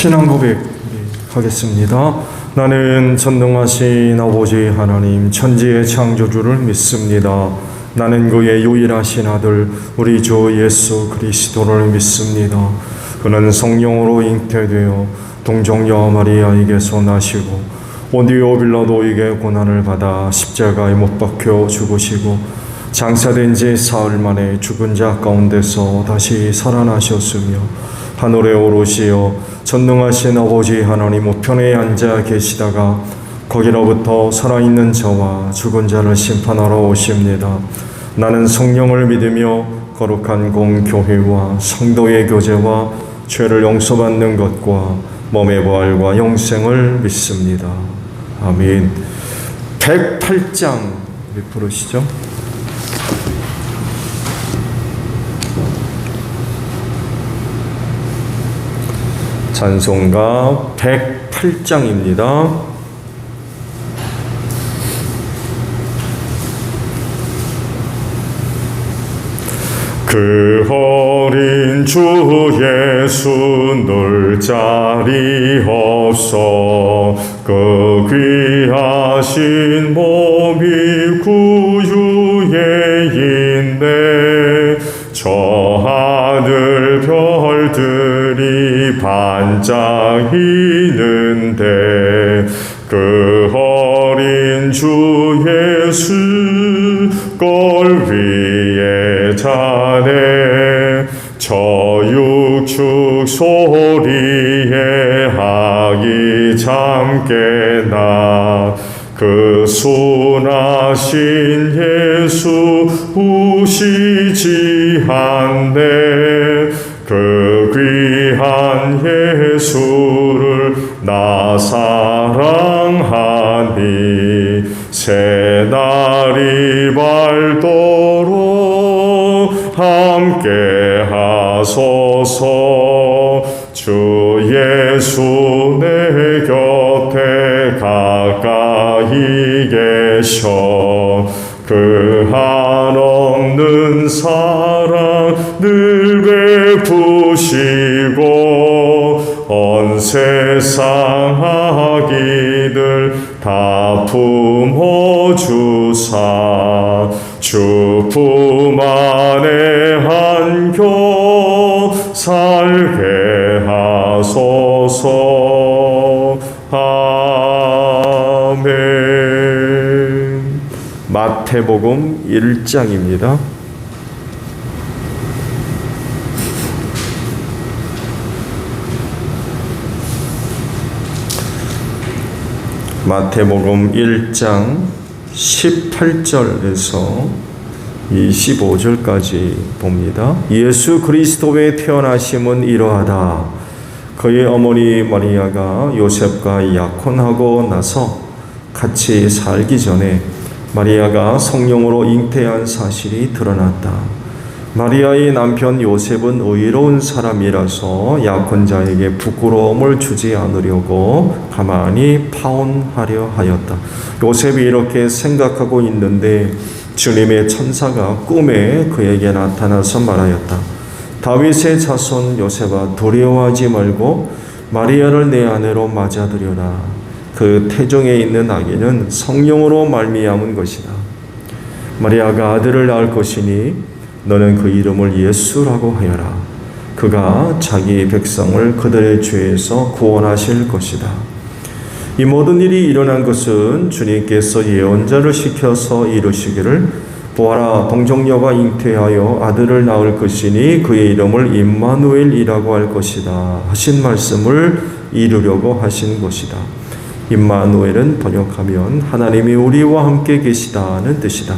신앙 고백 하겠습니다. 나는 전능하신 아버지 하나님 천지의 창조주를 믿습니다. 나는 그의 유일하신 아들 우리 주 예수 그리스도를 믿습니다. 그는 성령으로 잉태되어 동정녀 마리아에게서 나시고 본디오 빌라도에게 고난을 받아 십자가에 못 박혀 죽으시고 장사된 지 사흘 만에 죽은 자 가운데서 다시 살아나셨으며 하늘에 오르시어 전능하신 아버지 하나님 우편에 앉아 계시다가 거기로부터 살아있는 자와 죽은 자를 심판하러 오십니다. 나는 성령을 믿으며 거룩한 공교회와 성도의 교제와 죄를 용서받는 것과 몸의 부활과 영생을 믿습니다. 아멘. 108장 부르시죠. 찬송가 108장입니다. 그 어린 주 예수 놀 자리 없어 그 귀하신 몸이 구유에 있네. 저 하늘 별들이 반짝이는데 그 어린 주 예수 꼴 위에 자네 저 육축 소리에 아기 잠깨나 그 순하신 예수 우시지 않네. 그 귀한 예수를 나 사랑하니 새날이 밝도록 함께 하소서. 주 예수 내 곁에 가까이 계셔 그 한없는 사랑 늘 베푸시고 온 세상 아기들 다 품어주사 주 품 안에 안겨 살게 하소서. 아멘. 마태복음 1장입니다. 마태복음 1장 18절에서 25절까지 봅니다. 예수 그리스도의 태어나심은 이러하다. 그의 어머니 마리아가 요셉과 약혼하고 나서 같이 살기 전에 마리아가 성령으로 잉태한 사실이 드러났다. 마리아의 남편 요셉은 의로운 사람이라서 약혼자에게 부끄러움을 주지 않으려고 가만히 파혼하려 하였다. 요셉이 이렇게 생각하고 있는데 주님의 천사가 꿈에 그에게 나타나서 말하였다. 다윗의 자손 요셉아, 두려워하지 말고 마리아를 내 아내로 맞아들여라. 그 태중에 있는 아기는 성령으로 말미암은 것이다. 마리아가 아들을 낳을 것이니 너는 그 이름을 예수라고 하여라. 그가 자기 백성을 그들의 죄에서 구원하실 것이다. 이 모든 일이 일어난 것은 주님께서 예언자를 시켜서 이루시기를 보아라, 동정녀가 잉태하여 아들을 낳을 것이니 그의 이름을 임마누엘이라고 할 것이다 하신 말씀을 이루려고 하신 것이다. 임마누엘은 번역하면 하나님이 우리와 함께 계시다는 뜻이다.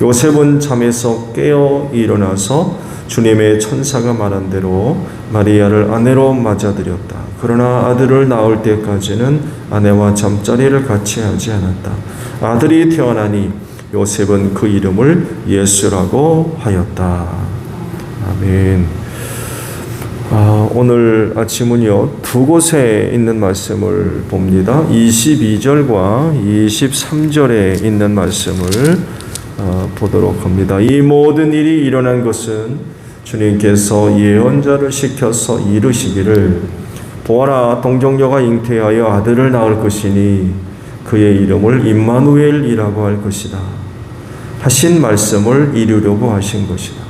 요셉은 잠에서 깨어 일어나서 주님의 천사가 말한 대로 마리아를 아내로 맞아들였다. 그러나 아들을 낳을 때까지는 아내와 잠자리를 같이 하지 않았다. 아들이 태어나니 요셉은 그 이름을 예수라고 하였다. 아멘. 오늘 아침은요, 두 곳에 있는 말씀을 봅니다. 22절과 23절에 있는 말씀을 보도록 합니다. 이 모든 일이 일어난 것은 주님께서 예언자를 시켜서 이루시기를 보아라, 동정녀가 잉태하여 아들을 낳을 것이니 그의 이름을 임마누엘이라고 할 것이다 하신 말씀을 이루려고 하신 것이다.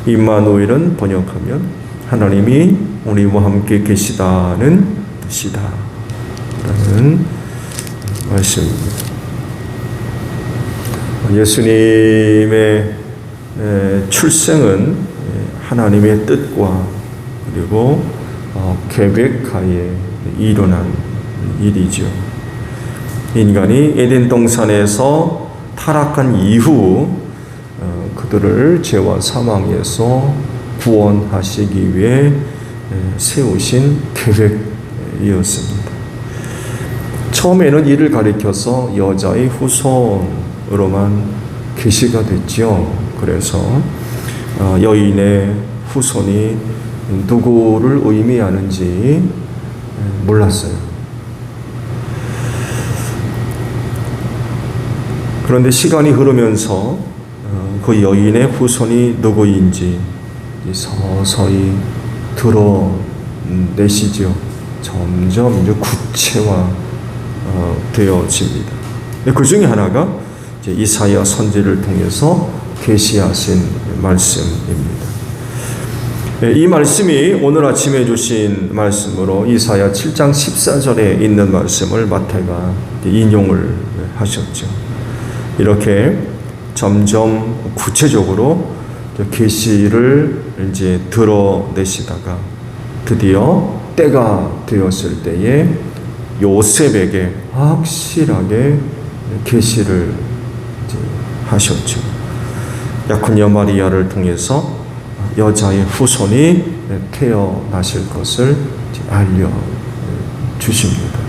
임마누엘은 번역하면 하나님이 우리와 함께 계시다는 뜻이다 라는 말씀입니다. 예수님의 출생은 하나님의 뜻과 그리고 계획하에 일어난 일이죠. 인간이 에덴 동산에서 타락한 이후 그들을 죄와 사망에서 구원하시기 위해 세우신 계획이었습니다. 처음에는 이를 가리켜서 여자의 후손으로만 계시가 됐죠. 그래서 여인의 후손이 누구를 의미하는지 몰랐어요. 그런데 시간이 흐르면서 그 여인의 후손이 누구인지 서서히 드러내시죠. 점점 이제 구체화 되어집니다. 그 중에 하나가 이제 이사야 선지를 통해서 계시하신 말씀입니다. 이 말씀이 오늘 아침에 주신 말씀으로 이사야 7장 14절에 있는 말씀을 마태가 인용을 하셨죠. 이렇게 점점 구체적으로 계시를 이제 드러내시다가 드디어 때가 되었을 때에 요셉에게 확실하게 계시를 하셨죠. 약혼녀 마리아를 통해서 여자의 후손이 태어나실 것을 알려주십니다.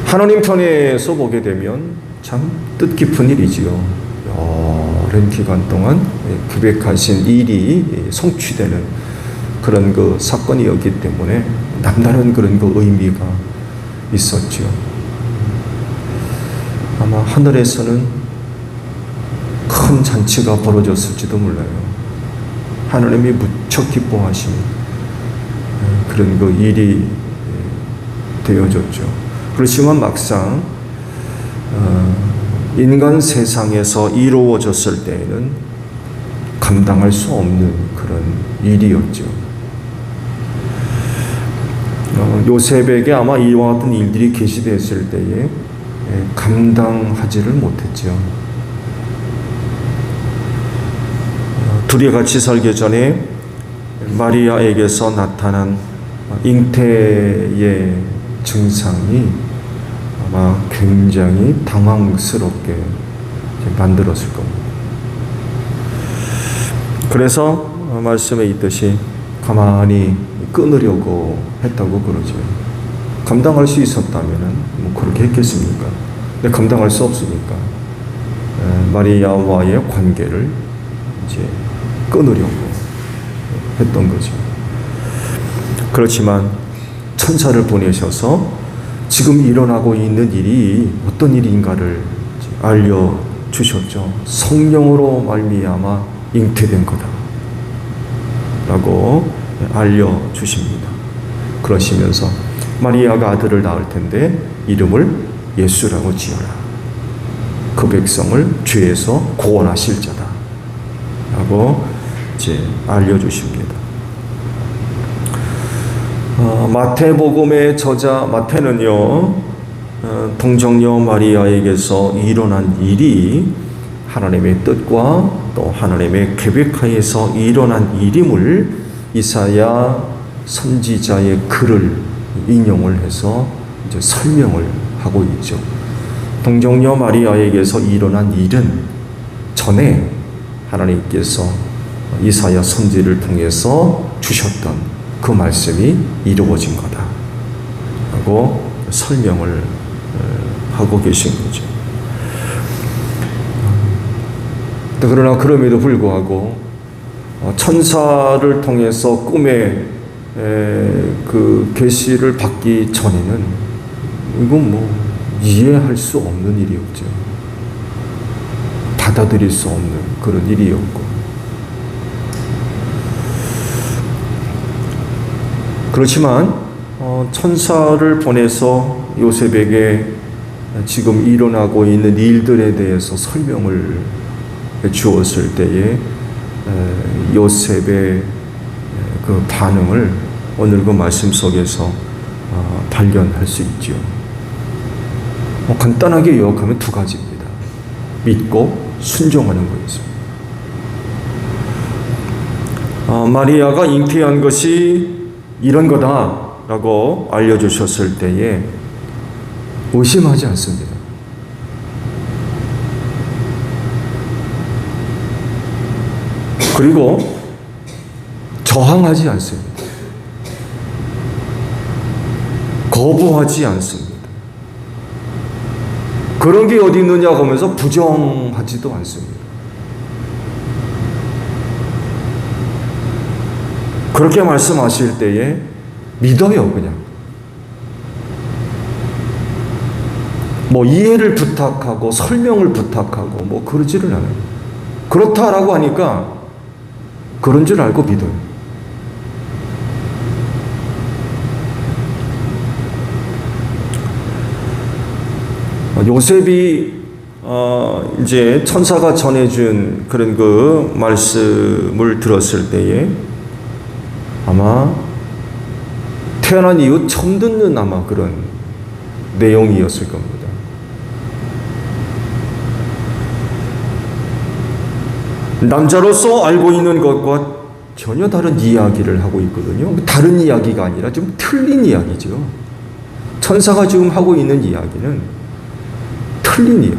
하나님 편에서 보게 되면 참 뜻깊은 일이지요. 오랜 기간 동안 계획하신 일이 성취되는 그런 그 사건이었기 때문에 남다른 그런 그 의미가 있었죠. 아마 하늘에서는 큰 잔치가 벌어졌을지도 몰라요. 하나님이 무척 기뻐하시는 그런 그 일이 되어졌죠. 그렇지만 막상 인간 세상에서 이루어졌을 때에는 감당할 수 없는 그런 일이었죠. 요셉에게 아마 이와 같은 일들이 계시됐을 때에 감당하지를 못했죠. 둘이 같이 살기 전에 마리아에게서 나타난 잉태의 증상이 아마 굉장히 당황스럽게 만들었을 겁니다. 그래서 말씀에 있듯이 가만히 끊으려고 했다고 그러죠. 감당할 수 있었다면 뭐 그렇게 했겠습니까? 근데 감당할 수 없으니까 마리아와의 관계를 이제 끊으려고 했던 거죠. 그렇지만 천사를 보내셔서 지금 일어나고 있는 일이 어떤 일인가를 알려주셨죠. 성령으로 말미암아 잉태된 거다 라고 알려주십니다. 그러시면서 마리아가 아들을 낳을 텐데 이름을 예수라고 지어라. 그 백성을 죄에서 구원하실 자다 라고 이제 알려주십니다. 마태복음의 저자 마태는요, 동정녀 마리아에게서 일어난 일이 하나님의 뜻과 또 하나님의 계획하에서 일어난 일임을 이사야 선지자의 글을 인용을 해서 이제 설명을 하고 있죠. 동정녀 마리아에게서 일어난 일은 전에 하나님께서 이사야 선지를 통해서 주셨던 그 말씀이 이루어진 거다 라고 설명을 하고 계신 거죠. 그러나 그럼에도 불구하고 천사를 통해서 꿈에 그 계시를 받기 전에는 이건 뭐 이해할 수 없는 일이었죠. 받아들일 수 없는 그런 일이었고, 그렇지만 천사를 보내서 요셉에게 지금 일어나고 있는 일들에 대해서 설명을 주었을 때에 요셉의 그 반응을 오늘 그 말씀 속에서 발견할 수 있죠. 간단하게 요약하면 두 가지입니다. 믿고 순종하는 거였습니다. 마리아가 잉태한 것이 이런 거다라고 알려주셨을 때에 의심하지 않습니다. 그리고 저항하지 않습니다. 거부하지 않습니다. 그런 게 어디 있느냐고 하면서 부정하지도 않습니다. 그렇게 말씀하실 때에 믿어요, 그냥. 뭐 이해를 부탁하고 설명을 부탁하고 뭐 그러지를 않아요. 그렇다라고 하니까 그런 줄 알고 믿어요. 요셉이 이제 천사가 전해준 그런 그 말씀을 들었을 때에 아마 태어난 이후 처음 듣는 아마 그런 내용이었을 겁니다. 남자로서 알고 있는 것과 전혀 다른 이야기를 하고 있거든요. 다른 이야기가 아니라 좀 틀린 이야기죠. 천사가 지금 하고 있는 이야기는 틀린 이야기.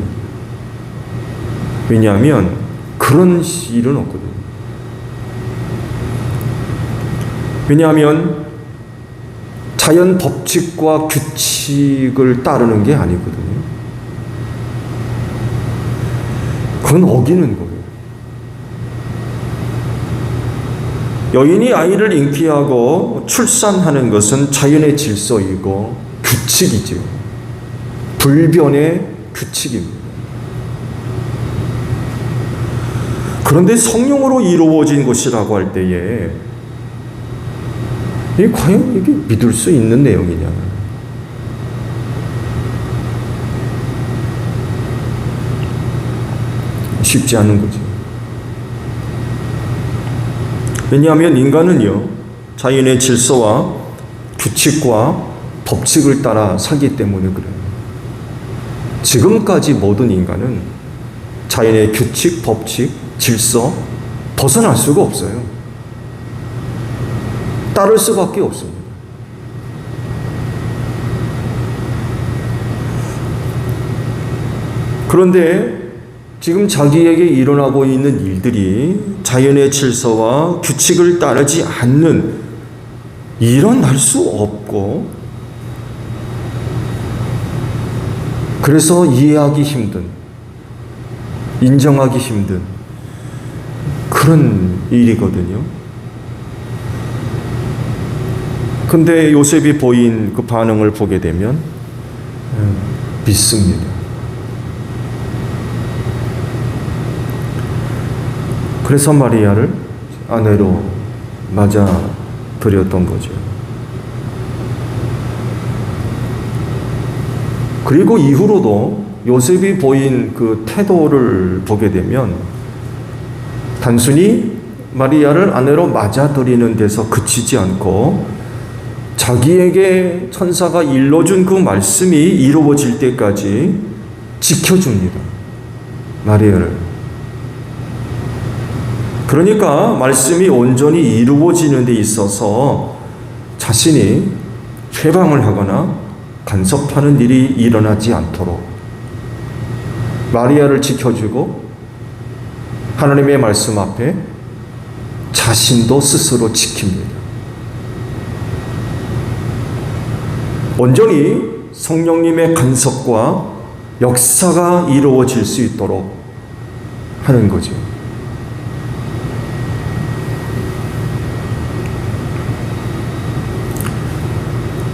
왜냐하면 그런 일은 없거든요. 왜냐하면 자연 법칙과 규칙을 따르는 게 아니거든요. 그건 어기는 거예요. 여인이 아이를 잉태하고 출산하는 것은 자연의 질서이고 규칙이죠. 불변의 규칙입니다. 그런데 성령으로 이루어진 것이라고 할 때에 과연 이게 믿을 수 있는 내용이냐? 쉽지 않은 거죠. 왜냐하면 인간은요, 자연의 질서와 규칙과 법칙을 따라 살기 때문에 그래요. 지금까지 모든 인간은 자연의 규칙, 법칙, 질서 벗어날 수가 없어요. 따를 수밖에 없습니다. 그런데 지금 자기에게 일어나고 있는 일들이 자연의 질서와 규칙을 따르지 않는, 일어날 수 없고, 그래서 이해하기 힘든, 인정하기 힘든 그런 일이거든요. 근데 요셉이 보인 그 반응을 보게 되면 믿습니다. 그래서 마리아를 아내로 맞아들였던 거죠. 그리고 이후로도 요셉이 보인 그 태도를 보게 되면 단순히 마리아를 아내로 맞아들이는 데서 그치지 않고 자기에게 천사가 일러준 그 말씀이 이루어질 때까지 지켜줍니다. 마리아를. 그러니까 말씀이 온전히 이루어지는 데 있어서 자신이 회방을 하거나 간섭하는 일이 일어나지 않도록 마리아를 지켜주고 하나님의 말씀 앞에 자신도 스스로 지킵니다. 온전히 성령님의 간섭과 역사가 이루어질 수 있도록 하는 거죠.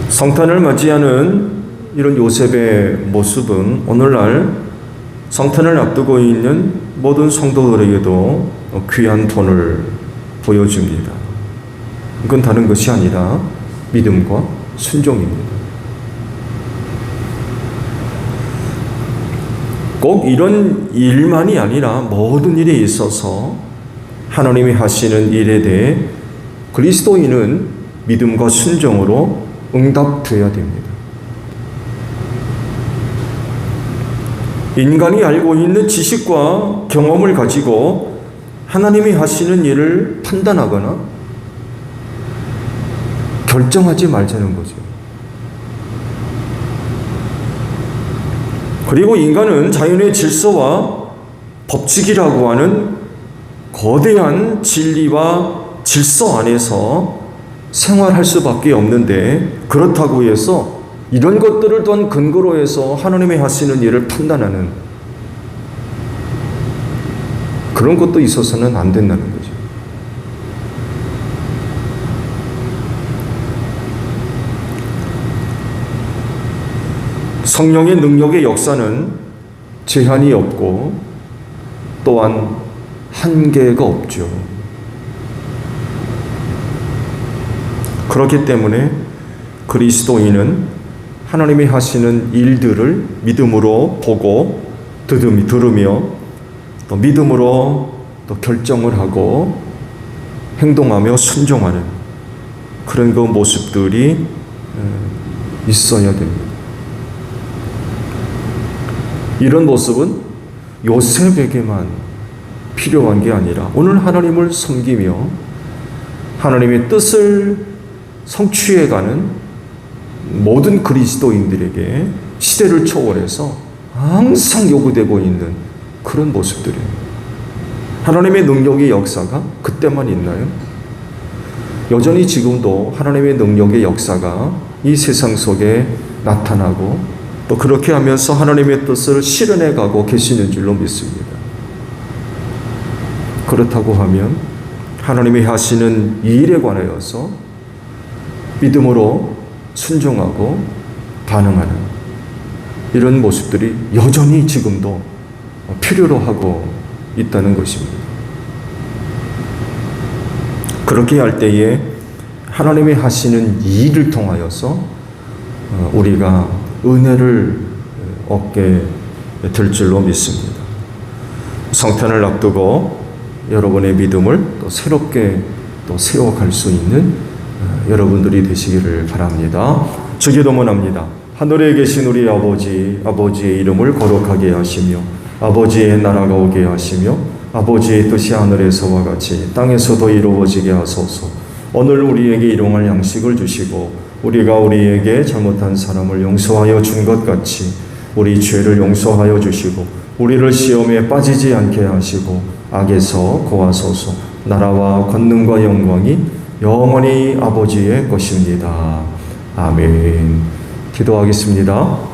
성탄을 맞이하는 이런 요셉의 모습은 오늘날 성탄을 앞두고 있는 모든 성도들에게도 귀한 본을 보여줍니다. 이건 다른 것이 아니라 믿음과 순종입니다. 꼭 이런 일만이 아니라 모든 일에 있어서 하나님이 하시는 일에 대해 그리스도인은 믿음과 순종으로 응답되어야 됩니다. 인간이 알고 있는 지식과 경험을 가지고 하나님이 하시는 일을 판단하거나 결정하지 말자는 거죠. 그리고 인간은 자연의 질서와 법칙이라고 하는 거대한 진리와 질서 안에서 생활할 수밖에 없는데, 그렇다고 해서 이런 것들을 또한 근거로 해서 하나님이 하시는 일을 판단하는 그런 것도 있어서는 안 된다는 거죠. 성령의 능력의 역사는 제한이 없고 또한 한계가 없죠. 그렇기 때문에 그리스도인은 하나님이 하시는 일들을 믿음으로 보고 들으며 또 믿음으로 또 결정을 하고 행동하며 순종하는 그런 그 모습들이 있어야 됩니다. 이런 모습은 요셉에게만 필요한 게 아니라 오늘 하나님을 섬기며 하나님의 뜻을 성취해가는 모든 그리스도인들에게 시대를 초월해서 항상 요구되고 있는 그런 모습들이에요. 하나님의 능력의 역사가 그때만 있나요? 여전히 지금도 하나님의 능력의 역사가 이 세상 속에 나타나고 또 그렇게 하면서 하나님의 뜻을 실현해 가고 계시는 줄로 믿습니다. 그렇다고 하면 하나님이 하시는 이 일에 관하여서 믿음으로 순종하고 반응하는 이런 모습들이 여전히 지금도 필요로 하고 있다는 것입니다. 그렇게 할 때에 하나님이 하시는 이 일을 통하여서 우리가 은혜를 얻게 될 줄로 믿습니다. 성탄을 앞두고 여러분의 믿음을 또 새롭게 또 세워갈 수 있는 여러분들이 되시기를 바랍니다. 주기도문합니다. 하늘에 계신 우리 아버지, 아버지의 이름을 거룩하게 하시며 아버지의 나라가 오게 하시며 아버지의 뜻이 하늘에서와 같이 땅에서도 이루어지게 하소서. 오늘 우리에게 일용할 양식을 주시고 우리가 우리에게 잘못한 사람을 용서하여 준 것 같이 우리 죄를 용서하여 주시고 우리를 시험에 빠지지 않게 하시고 악에서 구하소서. 나라와 권능과 영광이 영원히 아버지의 것입니다. 아멘. 기도하겠습니다.